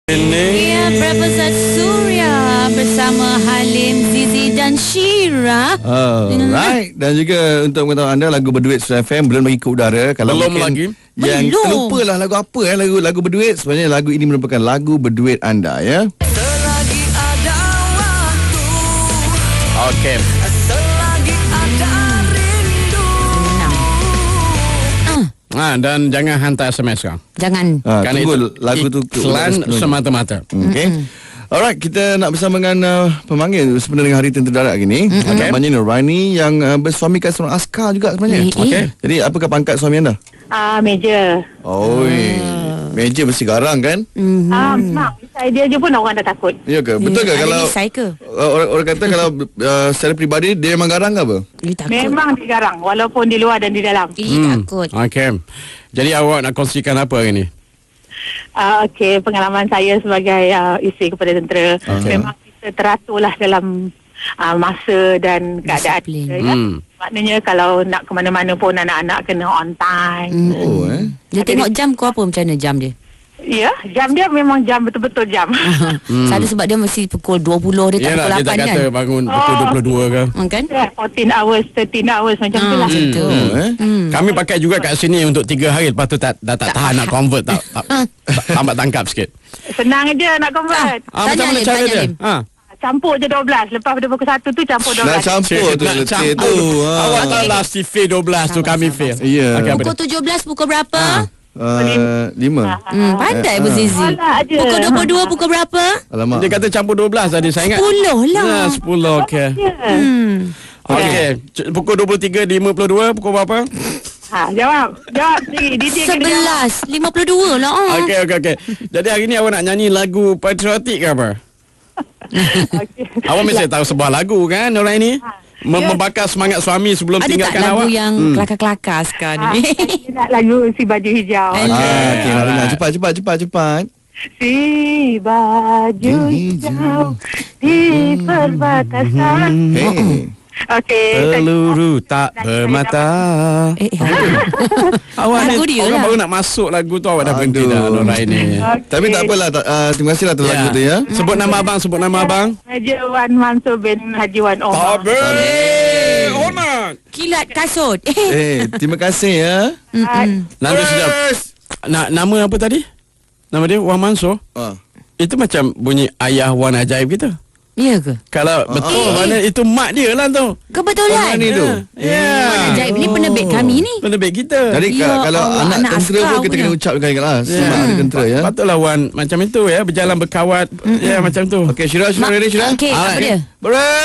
Ya, Praposat Surya bersama Halim, Zizi dan Syira. Right. Dan juga untuk mengetahui anda, lagu Berduit Suria FM belum lagi ke udara. Kalau Belum mungkin lagi. yang Belum. terlupalah lagu apa lagu Berduit, sebenarnya lagu ini merupakan lagu berduit anda ya. Selagi ada waktu, Okey. selagi ada rindu. Dan jangan hantar SMS sekarang. Jangan. Kerana Tunggu itu lagu tu ke iklan udara sepenuhnya. semata-mata. Okey. Alright, kita nak bersama dengan pemanggil sebenarnya dengan Hari Tentera Darat gini. Namanya Nuraini yang bersuamikan seorang askar juga sebenarnya. Okey. Jadi apakah pangkat suami anda? Meja. Oi, meja besi garang kan? Mak, saya dia je pun orang dah takut. Ya ke? Betul ke Ada kalau risai ke? orang kata kalau secara peribadi dia memang garang ke apa? Dia takut. Memang dia garang walaupun di luar dan di dalam. Takut. Okey. Jadi awak nak kongsikan apa hari ni? Okey, pengalaman saya sebagai isteri kepada tentera. Memang kita teraturlah dalam masa dan keadaan Disiplin. kita, ya. Maknanya kalau nak ke mana-mana pun anak-anak kena on time. Oh Dia tengok jam kau apa macam mana jam dia? Ya, jam dia memang jam betul-betul jam. Selalu sebab dia mesti pukul 20 dia tak Yalah, pukul dia 8 tak kan? kata bangun pukul 22 ke. Kan? 14 hours, 13 hours macam tu lah. Macam tu. Kami pakai juga kat sini untuk 3 hari. Lepas tu dah tak tahan nak convert. Tambat tangkap sikit. Senang je nak convert. Macam Tanya mana Lim, cara tanya dia? Lim. Campur je 12. Lepas pada pukul 1 tu campur 12. Nak campur tu Nak letih campur. tu. Awak tahu lah si fail 12 tu kami fail. Ya. Okey, apa Pukul dia? 17 pukul berapa? 5. Pandai pun Zizi. Alah je. Pukul 22 pukul berapa? Alamak. Dia kata campur 12 tadi saya ingat. 10 lah. 10 okey. Ya. Okey. Pukul 23.52 pukul berapa? Jawab sendiri. DJ kena jawab. 11.52 lah. Okey. Jadi hari ni awak nak nyanyi lagu patriotik ke apa? Okey. Awak mesti tahu sebuah lagu kan orang ini? Membakar semangat suami sebelum Ada tak tinggalkan lagu awak. yang kelakar-kelakar sekarang ni? Saya nak lagu Si Baju Hijau. Okey, Alright. cepat. Si baju hijau di perbatasan. Hey. Okey. Peluru tak bermata. Awak ni Lagu dia orang lah. baru nak masuk lagu tu awak dah berhenti dah Aduh. orang ini. Tapi tak apalah, terima kasihlah atas lagu tu ya. Sebut nama abang. Haji Wan Mansur bin Haji Wan Omar. Hormat. Kilat kasut. Terima kasih ya. Nanti sudah. Nama apa tadi? Nama dia Wan Mansur. Itu macam bunyi ayah Wan Ajaib kita. Ya ke? Kalau betul mana itu mak dia lah tu. Kebetulan. Orang ni tu. Ya. Ajaib ni penerbit kami ni. Penerbit kita. Jadi Ya kalau Allah, anak anak tentera askar pun kita punya. kena ucap ingat-ingatlah. Semak ada tentera ya. Patutlah Wan macam itu ya, berjalan berkawat ya macam tu. Okey, Syirah ready Syirah? Okey, apa dia? Berat.